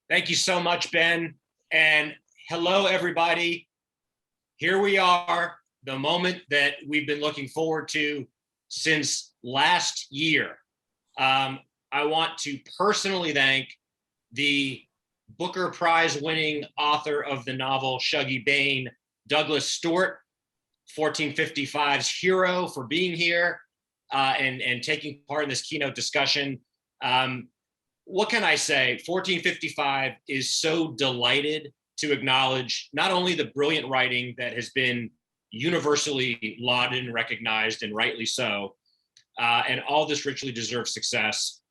Thank you so much, Ben. And hello, everybody. Here we are, the moment that we've been looking forward to since last year. I want to personally thank the Booker Prize winning author of the novel Shuggie Bain, Douglas Stuart, 1455's hero, for being here and taking part in this keynote discussion. What can I say? 1455 is so delighted to acknowledge not only the brilliant writing that has been universally lauded and recognized, and rightly so, and all this richly deserved success,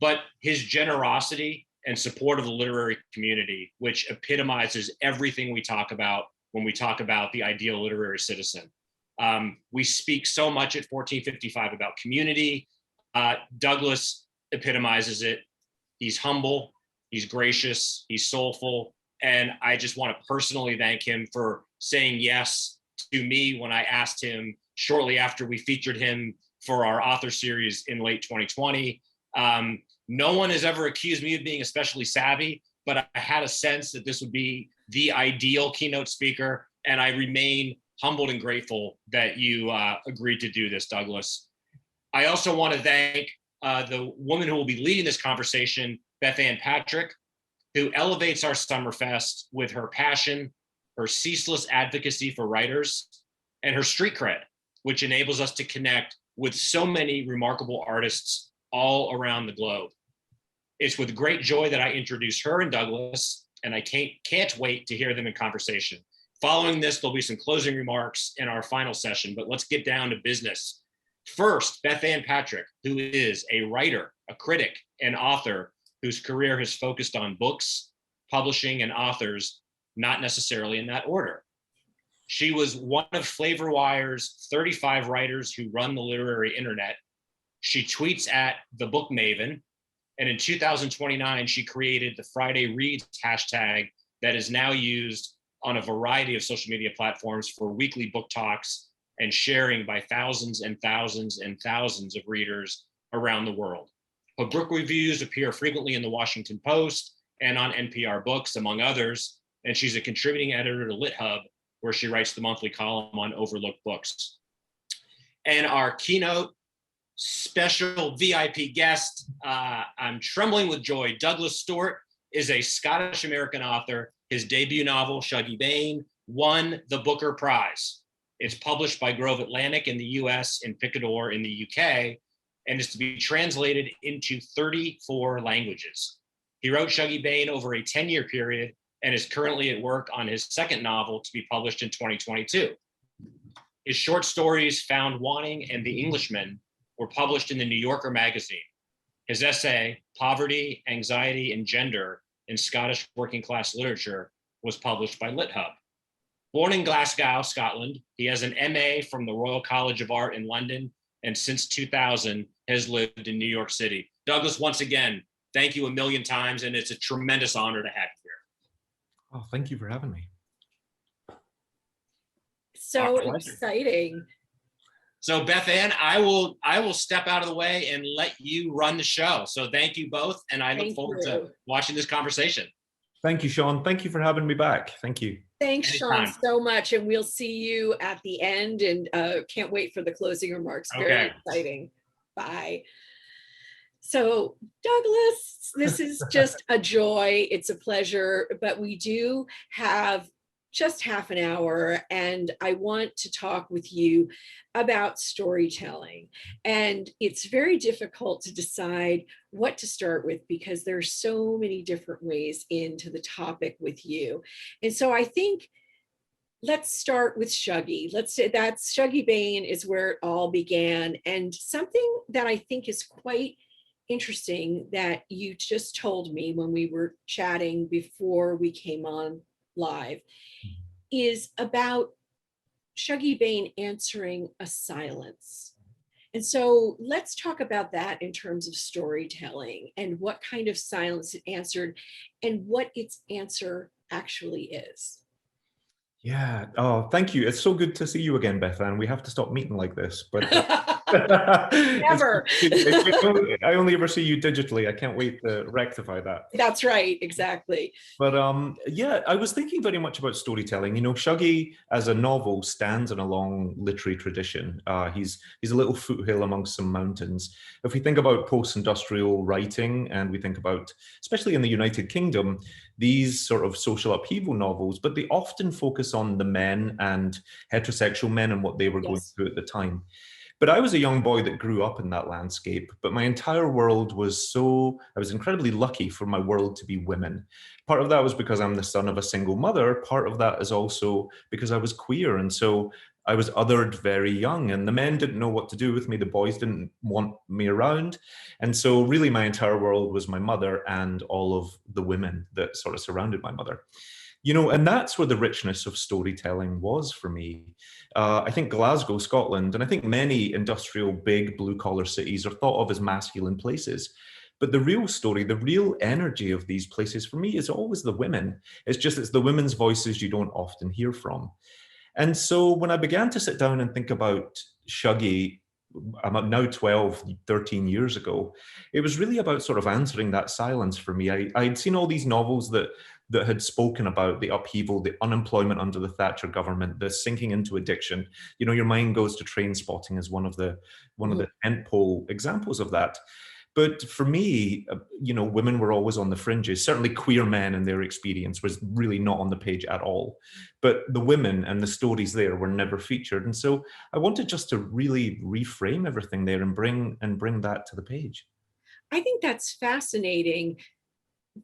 but his generosity and support of the literary community, which epitomizes everything we talk about when we talk about the ideal literary citizen. We speak so much at 1455 about community. Douglas epitomizes it. He's humble, he's gracious, he's soulful, and I just want to personally thank him for saying yes to me when I asked him shortly after we featured him for our author series in late 2020. No one has ever accused me of being especially savvy, but I had a sense that this would be the ideal keynote speaker, and I remain humbled and grateful that you agreed to do this, Douglas. I also want to thank the woman who will be leading this conversation, Bethanne Patrick, who elevates our Summerfest with her passion, her ceaseless advocacy for writers, and her street cred, which enables us to connect with so many remarkable artists all around the globe. It's with great joy that I introduce her and Douglas, and I can't wait to hear them in conversation. Following this, there'll be some closing remarks in our final session, but let's get down to business. First, Bethanne Patrick, who is a writer, a critic, and author whose career has focused on books, publishing, and authors, not necessarily in that order. She was one of FlavorWire's 35 writers who run the literary internet. She tweets at The Book Maven, and in 2029, she created the Friday Reads hashtag that is now used on a variety of social media platforms for weekly book talks and sharing by thousands and thousands and thousands of readers around the world. Her book reviews appear frequently in the Washington Post and on NPR Books, among others, and she's a contributing editor to LitHub, where she writes the monthly column on overlooked books. And our keynote special VIP guest, I'm trembling with joy. Douglas Stuart is a Scottish-American author. His debut novel, Shuggie Bain, won the Booker Prize. It's published by Grove Atlantic in the US and Picador in the UK, and is to be translated into 34 languages. He wrote Shuggie Bain over a 10-year period and is currently at work on his second novel to be published in 2022. His short stories, Found Wanting and The Englishman, were published in the New Yorker magazine. His essay, Poverty, Anxiety, and Gender in Scottish Working Class Literature, was published by LitHub. Born in Glasgow, Scotland, he has an MA from the Royal College of Art in London, and since 2000 has lived in New York City. Douglas, once again, thank you a million times, and it's a tremendous honor to have you here. Oh, thank you for having me. So exciting. So Bethanne, I will step out of the way and let you run the show. So thank you both, and I look forward to watching this conversation. Thank you, Sean. Thank you for having me back. Thank you. Thanks, Anytime. Sean, so much. And we'll see you at the end, and can't wait for the closing remarks. Very exciting. Bye. So Douglas, this is just a joy. It's a pleasure, but we do have just half an hour, and I want to talk with you about storytelling. And it's very difficult to decide what to start with because there's so many different ways into the topic with you. And so I think let's start with Shuggie. Let's say that's Shuggie Bain is where it all began. And something that I think is quite interesting that you just told me when we were chatting before we came on live is about Shuggie Bain answering a silence. And so let's talk about that in terms of storytelling and what kind of silence it answered and what its answer actually is. Yeah. Oh, thank you. It's so good to see you again, Bethanne. We have to stop meeting like this. But Never. I only ever see you digitally. I can't wait to rectify that. That's right, exactly. But yeah, I was thinking very much about storytelling. You know, Shuggie as a novel stands in a long literary tradition. He's a little foothill amongst some mountains. If we think about post-industrial writing, and we think about, especially in the United Kingdom, these sort of social upheaval novels, but they often focus on the men and heterosexual men and what they were going through at the time. But I was a young boy that grew up in that landscape, but my entire world was I was incredibly lucky for my world to be women. Part of that was because I'm the son of a single mother. Part of that is also because I was queer. And so I was othered very young, and the men didn't know what to do with me. The boys didn't want me around. And so really my entire world was my mother and all of the women that sort of surrounded my mother. You know, and that's where the richness of storytelling was for me. I think Glasgow, Scotland, and I think many industrial big blue collar cities are thought of as masculine places. But the real story, the real energy of these places for me is always the women. It's the women's voices you don't often hear from. And so when I began to sit down and think about Shuggie, I'm now 12, 13 years ago, it was really about sort of answering that silence for me. I'd seen all these novels that had spoken about the upheaval, the unemployment under the Thatcher government, the sinking into addiction. You know, your mind goes to Train Spotting as one of the tentpole examples of that. But for me, you know, women were always on the fringes. Certainly queer men and their experience was really not on the page at all. But the women and the stories there were never featured. And so I wanted just to really reframe everything there and bring that to the page. I think that's fascinating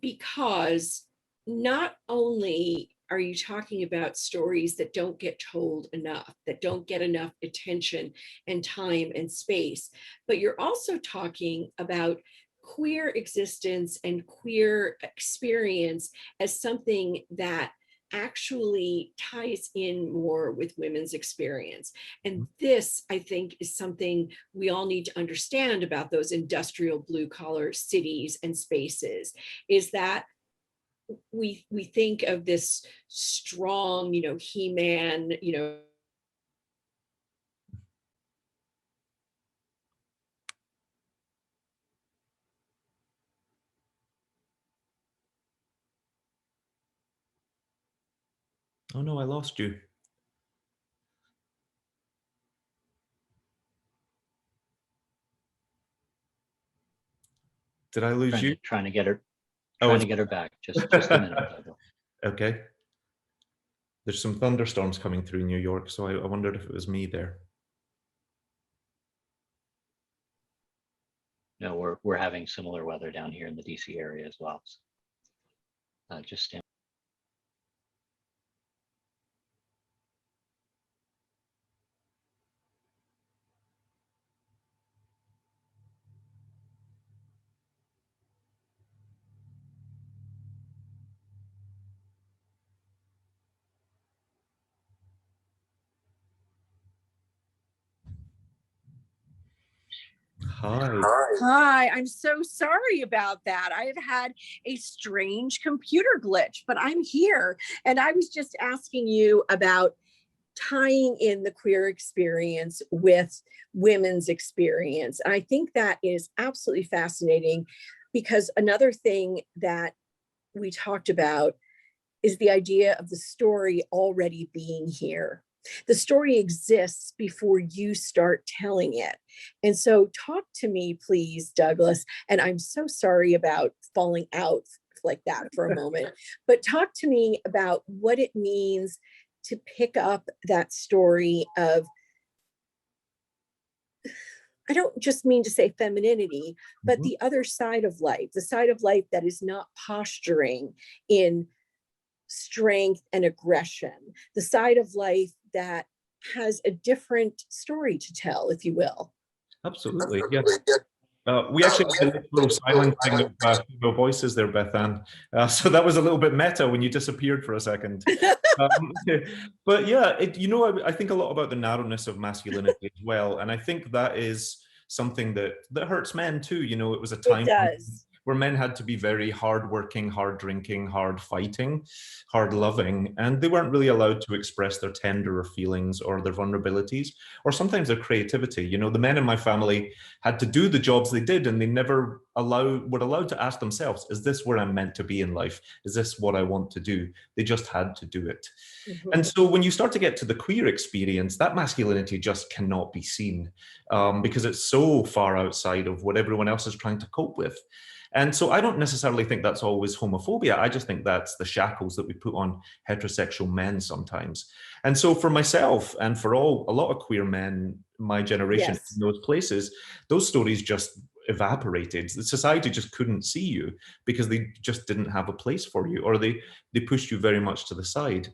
because not only are you talking about stories that don't get told enough, that don't get enough attention and time and space, but you're also talking about queer existence and queer experience as something that actually ties in more with women's experience. And this, I think, is something we all need to understand about those industrial blue collar cities and spaces, is that we think of this strong, you know, He-Man, you know, Oh no, I lost you. Did I lose you? Trying to get her back. Just a minute. Okay. There's some thunderstorms coming through New York, so I wondered if it was me there. No, we're having similar weather down here in the DC area as well. So, just stand. Hi. Hi, I'm so sorry about that. I have had a strange computer glitch, but I'm here. And I was just asking you about tying in the queer experience with women's experience. And I think that is absolutely fascinating, because another thing that we talked about is the idea of the story already being here. The story exists before you start telling it. And so talk to me, please, Douglas. And I'm so sorry about falling out like that for a moment, but talk to me about what it means to pick up that story of, I don't just mean to say femininity, but the other side of life, the side of life that is not posturing in strength and aggression, the side of life that has a different story to tell, if you will. Absolutely, yes. We actually had a little silencing of female voices there, Bethanne. So that was a little bit meta when you disappeared for a second. But yeah, you know, I think a lot about the narrowness of masculinity as well. And I think that is something that hurts men too. You know, it was a time where men had to be very hard-working, hard-drinking, hard-fighting, hard-loving, and they weren't really allowed to express their tenderer feelings or their vulnerabilities, or sometimes their creativity. You know, the men in my family had to do the jobs they did, and they never were allowed to ask themselves, is this where I'm meant to be in life? Is this what I want to do? They just had to do it. And so when you start to get to the queer experience, that masculinity just cannot be seen, because it's so far outside of what everyone else is trying to cope with. And so I don't necessarily think that's always homophobia. I just think that's the shackles that we put on heterosexual men sometimes. And so for myself and for a lot of queer men, my generation, Yes. in those places, those stories just evaporated. The society just couldn't see you because they just didn't have a place for you, or they pushed you very much to the side.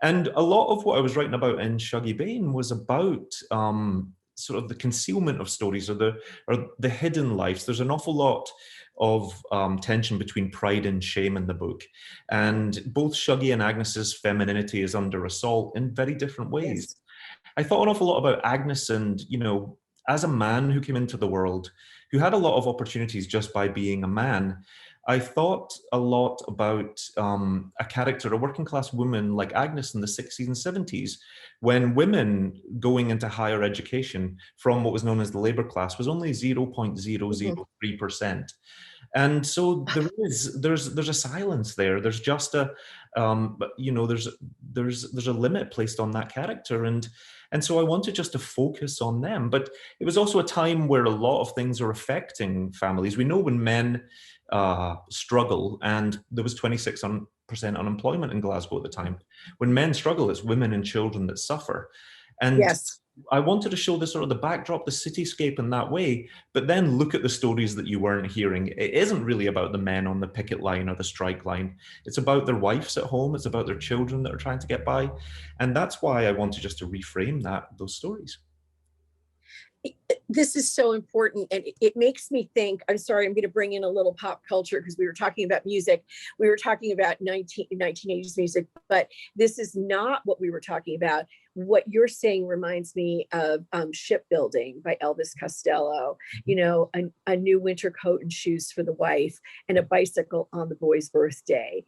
And a lot of what I was writing about in Shuggie Bain was about sort of the concealment of stories, or the hidden lives. There's an awful lot of tension between pride and shame in the book. And both Shuggie and Agnes's femininity is under assault in very different ways. Yes. I thought an awful lot about Agnes, and, you know, as a man who came into the world, who had a lot of opportunities just by being a man, I thought a lot about a character, a working class woman like Agnes in the 60s and 70s, when women going into higher education from what was known as the labor class was only 0.003%. And so there's a silence there. There's just a, you know, there's a limit placed on that character. And so I wanted just to focus on them. But it was also a time where a lot of things are affecting families. We know when men struggle, and there was 26% unemployment in Glasgow at the time. When men struggle, it's women and children that suffer. And Yes. I wanted to show the sort of the backdrop, the cityscape in that way, but then look at the stories that you weren't hearing. It isn't really about the men on the picket line or the strike line. It's about their wives at home. It's about their children that are trying to get by. And that's why I wanted just to reframe those stories. This is so important, and it makes me think. I'm sorry, I'm going to bring in a little pop culture because we were talking about music. We were talking about 1980s music, but this is not what we were talking about. What you're saying reminds me of Shipbuilding by Elvis Costello. You know, a new winter coat and shoes for the wife, and a bicycle on the boy's birthday.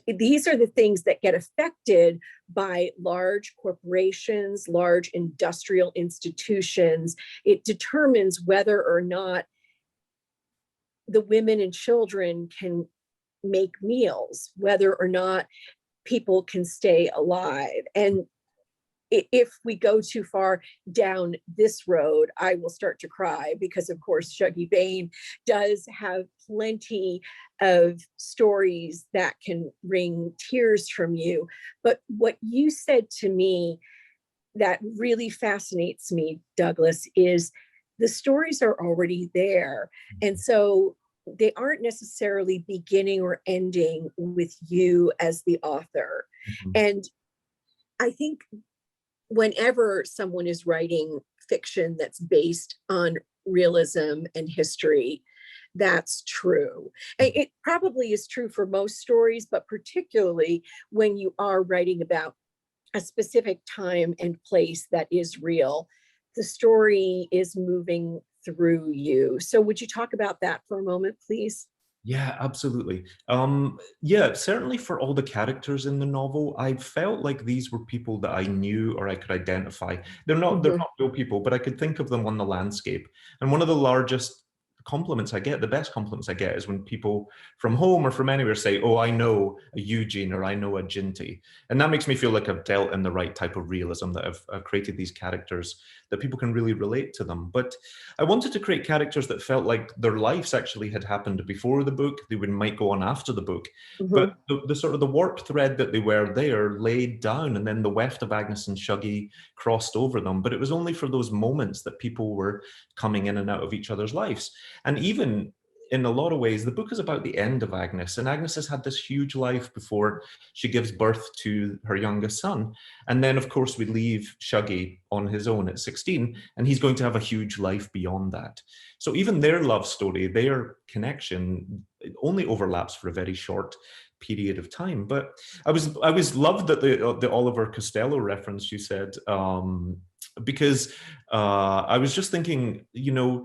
These are the things that get affected by large corporations, large industrial institutions. It determines whether or not the women and children can make meals, whether or not people can stay alive. And if we go too far down this road, I will start to cry, because of course Shuggie Bain does have plenty of stories that can wring tears from you. But what you said to me that really fascinates me, Douglas, is the stories are already there. And so they aren't necessarily beginning or ending with you as the author. And I think whenever someone is writing fiction that's based on realism and history, that's true. It probably is true for most stories, but particularly when you are writing about a specific time and place that is real, the story is moving through you. So would you talk about that for a moment, please? Yeah, absolutely. Yeah, certainly for all the characters in the novel, I felt like these were people that I knew or I could identify. They're not real people, but I could think of them on the landscape. And one of the largest compliments I get, the best compliments I get, is when people from home or from anywhere say, "Oh, I know a Eugene," or "I know a Ginty." And that makes me feel like I've dealt in the right type of realism, that I've created these characters that people can really relate to them. But I wanted to create characters that felt like their lives actually had happened before the book. They might go on after the book. But the sort of the warp thread that they were there laid down, and then the weft of Agnes and Shuggie crossed over them. But it was only for those moments that people were coming in and out of each other's lives. And even in a lot of ways, the book is about the end of Agnes. And Agnes has had this huge life before she gives birth to her youngest son. And then, of course, we leave Shuggie on his own at 16, and he's going to have a huge life beyond that. So even their love story, their connection, it only overlaps for a very short period of time. But I was loved that the Oliver Costello reference you said, because I was just thinking, you know,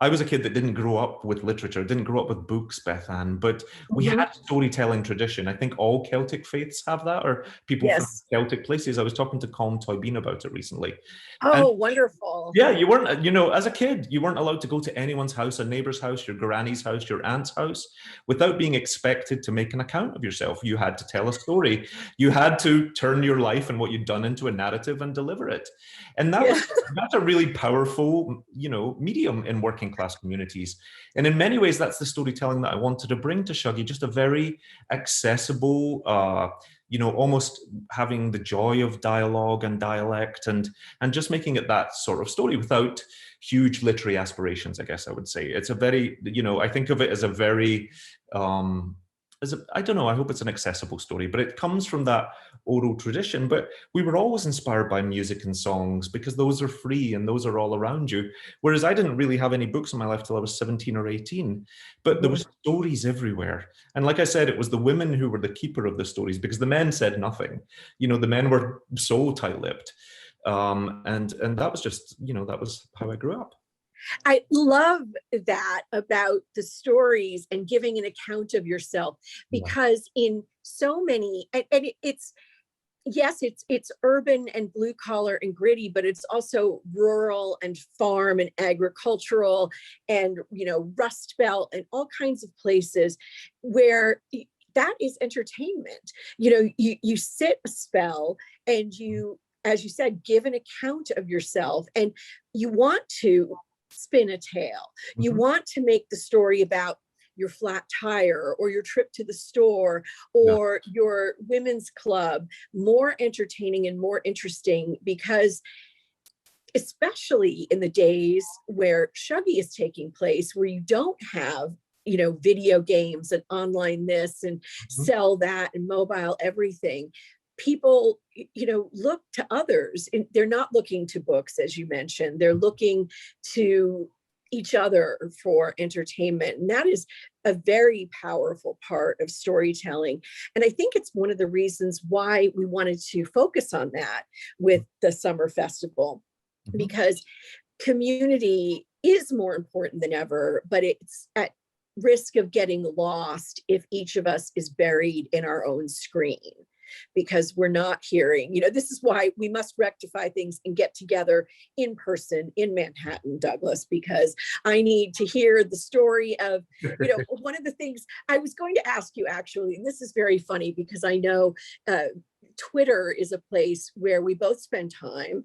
I was a kid that didn't grow up with literature, didn't grow up with books, Bethanne, but we Mhm. had storytelling tradition. I think all Celtic faiths have that, or people from Yes. Celtic places. I was talking to Colm Toybeen about it recently. And Oh, wonderful. yeah, you weren't, you know, as a kid, you weren't allowed to go to anyone's house, a neighbor's house, your granny's house, your aunt's house, without being expected to make an account of yourself. You had to tell a story. You had to turn your life and what you'd done into a narrative and deliver it. And Yeah. that's a really powerful, you know, medium in working class communities. And in many ways, that's the storytelling that I wanted to bring to Shuggie, just a very accessible, you know, almost having the joy of dialogue and dialect, and just making it that sort of story without huge literary aspirations, I guess I would say. It's a very, you know, I think of it as a very, I don't know, I hope it's an accessible story, but it comes from that oral tradition. But we were always inspired by music and songs because those are free and those are all around you. Whereas I didn't really have any books in my life till I was 17 or 18, but there were stories everywhere. And like I said, it was the women who were the keeper of the stories because the men said nothing. You know, the men were so tight-lipped. And that was just, you know, that was how I grew up. I love that about the stories and giving an account of yourself, because in so many, and it's, yes, it's urban and blue collar and gritty, but it's also rural and farm and agricultural and, you know, Rust Belt and all kinds of places where that is entertainment. You know, you sit a spell and you, as you said, give an account of yourself, and you want to spin a tale. You want to make the story about your flat tire or your trip to the store or your women's club more entertaining and more interesting, because especially in the days where Shuggie is taking place, where you don't have, you know, video games and online this and sell that and mobile everything, people, you know, look to others. They're not looking to books, as you mentioned. They're looking to each other for entertainment. And that is a very powerful part of storytelling. And I think it's one of the reasons why we wanted to focus on that with the summer festival, because community is more important than ever, but it's at risk of getting lost if each of us is buried in our own screen, because we're not hearing, you know, this is why we must rectify things and get together in person in Manhattan, Douglas, because I need to hear the story of, you know, one of the things I was going to ask you actually, and this is very funny because I know Twitter is a place where we both spend time,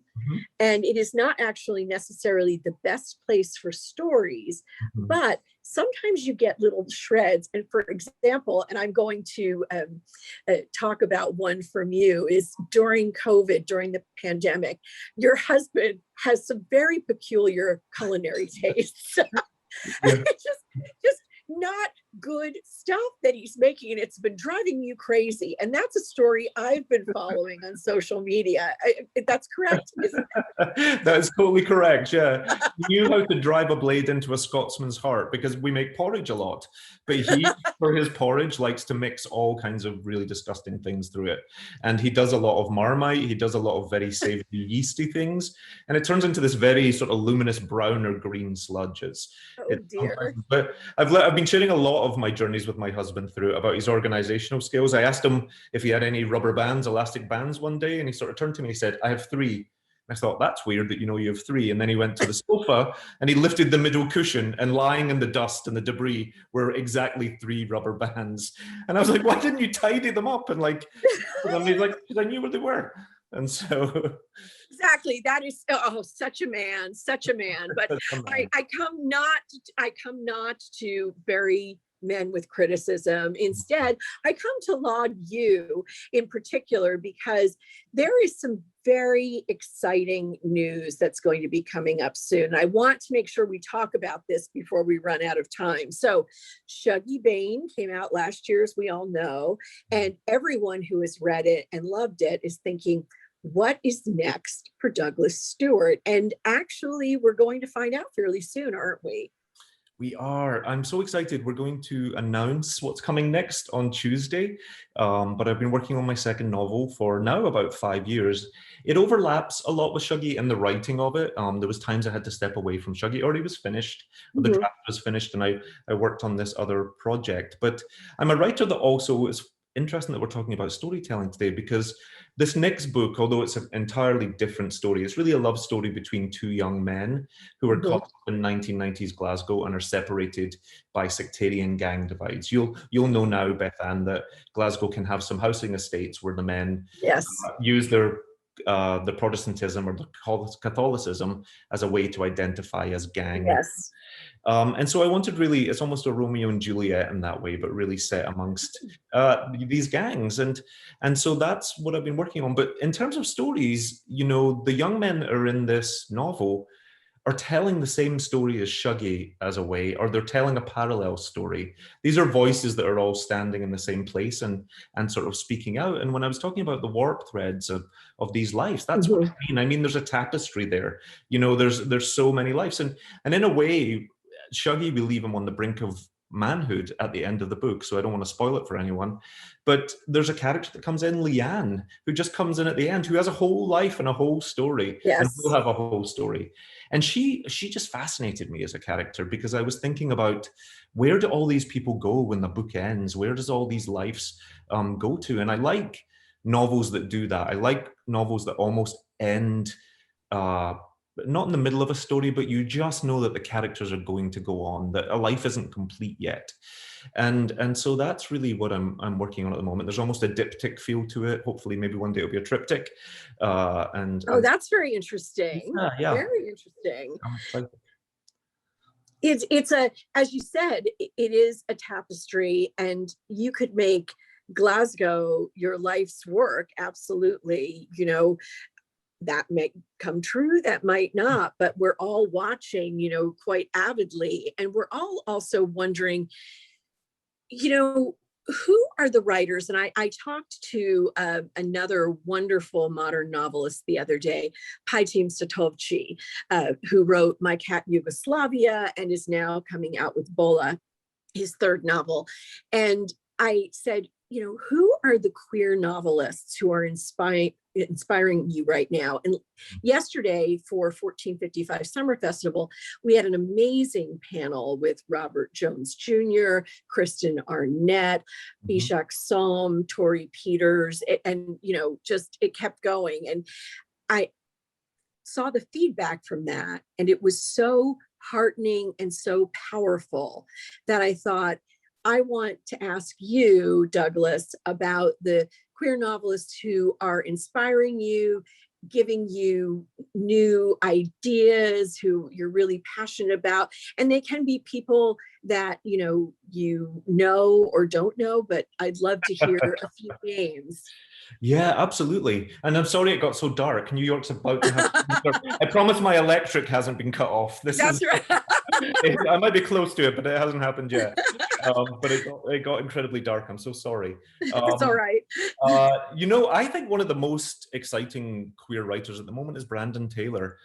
and it is not actually necessarily the best place for stories, but sometimes you get little shreds. And for example, and I'm going to talk about one from you, is during COVID, during the pandemic, your husband has some very peculiar culinary tastes. just not good stuff that he's making, and it's been driving you crazy. And that's a story I've been following on social media. That's correct, isn't it? That is totally correct. Yeah, he knew how to drive a blade into a Scotsman's heart, because we make porridge a lot, but he, for his porridge, likes to mix all kinds of really disgusting things through it. And he does a lot of Marmite. He does a lot of very savory, yeasty things, and it turns into this very sort of luminous brown or green sludges. Oh dear. But I've been sharing a lot of my journeys with my husband through about his organizational skills. I asked him if he had any rubber bands, elastic bands one day, and he sort of turned to me and he said, "I have 3." I thought, that's weird that you know you have 3. And then he went to the sofa and he lifted the middle cushion, and lying in the dust and the debris were exactly 3 rubber bands. And I was like, why didn't you tidy them up? And like, and he's like, because I knew where they were. And so exactly, that is, oh, such a man, such a man. But I come not to bury men with criticism. Instead, I come to laud you in particular, because there is some very exciting news that's going to be coming up soon. I want to make sure we talk about this before we run out of time. So Shuggie Bain came out last year, as we all know, and everyone who has read it and loved it is thinking, what is next for Douglas Stuart? And actually, we're going to find out fairly soon, aren't we? We are. I'm so excited. We're going to announce what's coming next on Tuesday. But I've been working on my second novel for now about 5 years. It overlaps a lot with Shuggie in the writing of it. There was times I had to step away from Shuggie. It already was finished. The draft was finished, and I worked on this other project. But I'm a writer that also is interesting that we're talking about storytelling today, because this next book, although it's an entirely different story, it's really a love story between two young men who are caught up in 1990s Glasgow and are separated by sectarian gang divides. You'll know now, Bethanne, that Glasgow can have some housing estates where the men use their the Protestantism or the Catholicism as a way to identify as gang. And so I wanted really, it's almost a Romeo and Juliet in that way, but really set amongst these gangs. And so that's what I've been working on. But in terms of stories, you know, the young men that are in this novel are telling the same story as Shuggie as a way, or they're telling a parallel story. These are voices that are all standing in the same place and sort of speaking out. And when I was talking about the warp threads of these lives, that's what I mean. I mean, there's a tapestry there. You know, there's so many lives. And in a way, Shuggie, we leave him on the brink of manhood at the end of the book, so I don't want to spoil it for anyone. But there's a character that comes in, Leanne, who just comes in at the end, who has a whole life and a whole story, and will have a whole story. And she just fascinated me as a character, because I was thinking about, where do all these people go when the book ends? Where does all these lives go to? And I like novels that do that. I like novels that almost end not in the middle of a story, but you just know that the characters are going to go on, that a life isn't complete yet. And so that's really what I'm working on at the moment. There's almost a diptych feel to it. Hopefully maybe one day it'll be a triptych. That's very interesting. Yeah. Very interesting. I'm excited. It's a, as you said, it is a tapestry, and you could make Glasgow your life's work. Absolutely. You know, that may come true, that might not, but we're all watching, you know, quite avidly. And we're all also wondering, you know, who are the writers? And I talked to another wonderful modern novelist the other day, Pajtim Statovci, who wrote My Cat Yugoslavia and is now coming out with Bola, his third novel. And I said, you know, who are the queer novelists who are inspiring you right now? And yesterday for 1455 Summer Festival, we had an amazing panel with Robert Jones Jr., Kristen Arnett, Bishak Som, Tori Peters, and, you know, just it kept going. And I saw the feedback from that, and it was so heartening and so powerful that I thought, I want to ask you, Douglas, about the queer novelists who are inspiring you, giving you new ideas, who you're really passionate about. And they can be people that, you know or don't know, but I'd love to hear a few names. Yeah, absolutely. And I'm sorry it got so dark. New York's about to have... I promise my electric hasn't been cut off. That's right. I might be close to it, but it hasn't happened yet. But it got incredibly dark. I'm so sorry. It's all right. You know, I think one of the most exciting queer writers at the moment is Brandon Taylor.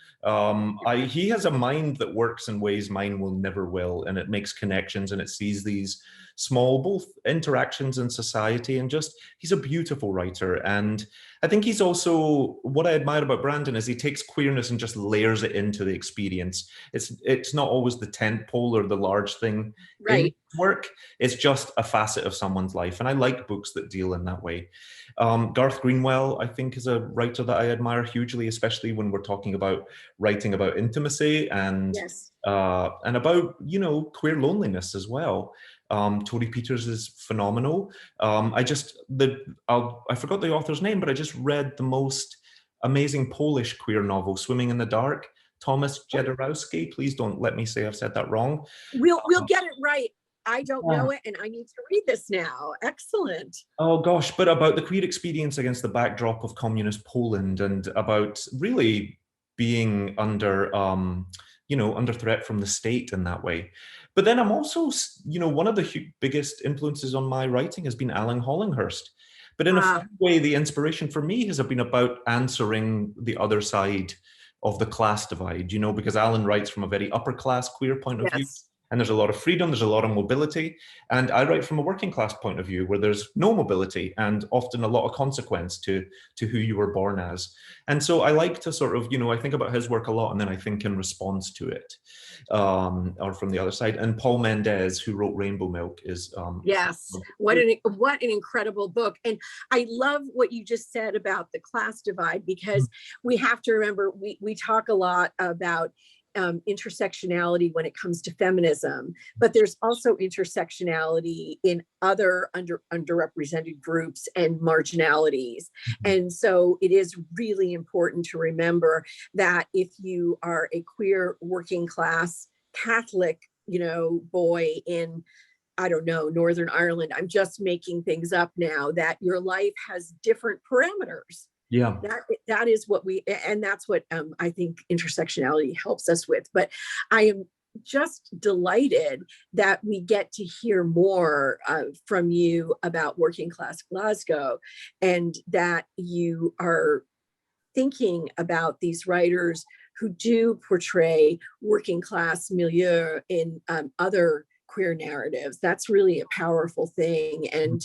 He has a mind that works in ways mine will never will, and it makes connections, and it sees these small both interactions in society, and just he's a beautiful writer. And I think he's also, what I admire about Brandon is he takes queerness and just layers it into the experience. It's not always the tent pole or the large thing in work. It's just a facet of someone's life, and I like books that deal in that way. Garth Greenwell, I think, is a writer that I admire hugely, especially when we're talking about writing about intimacy and about, you know, queer loneliness as well. Tori Peters is phenomenal. I forgot the author's name, but I just read the most amazing Polish queer novel, Swimming in the Dark. Thomas Jadorowski. Please don't let me say I've said that wrong. We'll get it right. I don't know it, and I need to read this now. Excellent. Oh gosh, but about the queer experience against the backdrop of communist Poland, and about really being under, under threat from the state in that way. But then I'm also, one of the biggest influences on my writing has been Alan Hollinghurst. But in a fun way, the inspiration for me has been about answering the other side of the class divide, because Alan writes from a very upper class queer point of view. And there's a lot of freedom, there's a lot of mobility. And I write from a working class point of view where there's no mobility and often a lot of consequence to who you were born as. And so I like to sort of, I think about his work a lot and then I think in response to it, or from the other side. And Paul Mendez, who wrote Rainbow Milk, is yes, what an incredible book. And I love what you just said about the class divide, because we have to remember, we talk a lot about intersectionality when it comes to feminism, but there's also intersectionality in other underrepresented groups and marginalities. And so it is really important to remember that if you are a queer working class Catholic, boy in, I don't know, Northern Ireland, I'm just making things up now, that your life has different parameters. Yeah, that is what and that's what I think intersectionality helps us with. But I am just delighted that we get to hear more from you about working class Glasgow, and that you are thinking about these writers who do portray working class milieu in other queer narratives. That's really a powerful thing. And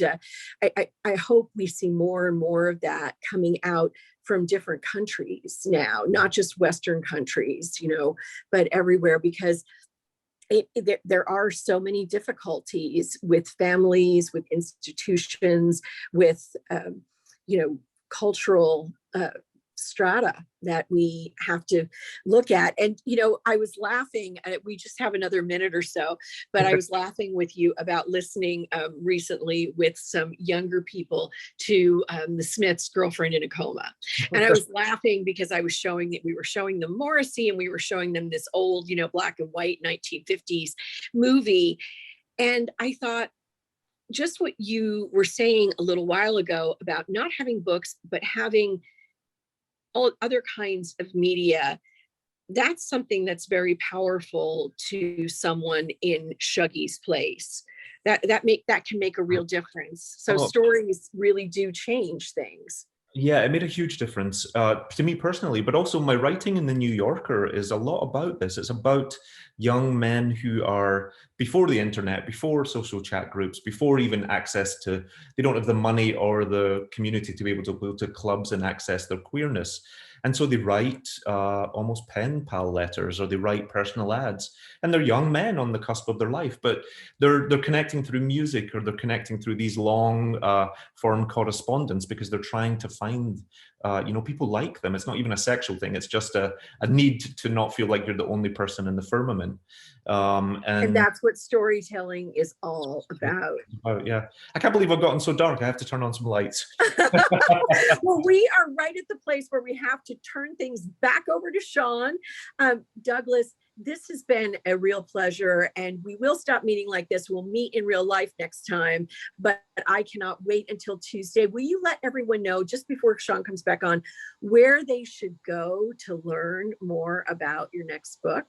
I hope we see more and more of that coming out from different countries now, not just Western countries, but everywhere, because there are so many difficulties with families, with institutions, with, cultural strata that we have to look at. And, I was laughing, we just have another minute or so, but I was laughing with you about listening recently with some younger people to the Smiths' Girlfriend in a Coma. And I was laughing because we were showing them Morrissey, and we were showing them this old, black and white 1950s movie. And I thought, just what you were saying a little while ago about not having books, but having all other kinds of media, that's something that's very powerful to someone in Shuggie's place. That can make a real difference. So stories really do change things. Yeah, it made a huge difference to me personally, but also my writing in the New Yorker is a lot about this. It's about young men who are, before the internet, before social chat groups, before even access to, they don't have the money or the community to be able to go to clubs and access their queerness. And so they write almost pen pal letters, or they write personal ads, and they're young men on the cusp of their life, but they're connecting through music, or they're connecting through these long form correspondence, because they're trying to find people like them. It's not even a sexual thing. It's just a need to not feel like you're the only person in the firmament. And that's what storytelling is all about. Yeah. I can't believe I've gotten so dark. I have to turn on some lights. Well, we are right at the place where we have to turn things back over to Sean. Douglas, this has been a real pleasure, and we will stop meeting like this. We'll meet in real life next time, but I cannot wait until Tuesday. Will you let everyone know, just before Sean comes back on, where they should go to learn more about your next book?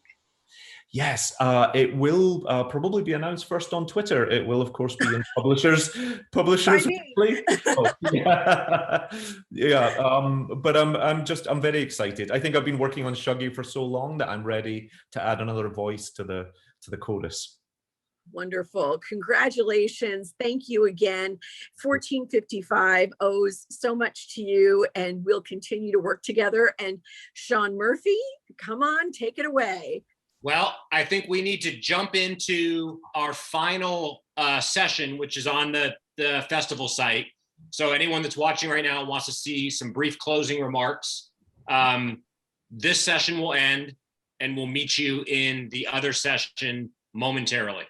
Yes, it will probably be announced first on Twitter. It will, of course, be in Publishers Weekly. But I'm very excited. I think I've been working on Shuggie for so long that I'm ready to add another voice to the chorus. Wonderful. Congratulations. Thank you again. 1455 owes so much to you, and we'll continue to work together. And Sean Murphy, come on, take it away. Well, I think we need to jump into our final session, which is on the festival site. So anyone that's watching right now wants to see some brief closing remarks. This session will end, and we'll meet you in the other session momentarily.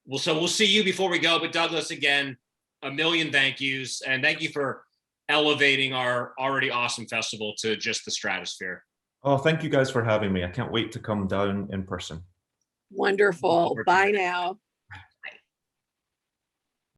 We'll see you before we go. But Douglas, again, a million thank yous, and thank you for elevating our already awesome festival to just the stratosphere. Oh, thank you guys for having me. I can't wait to come down in person. Wonderful. Bye now.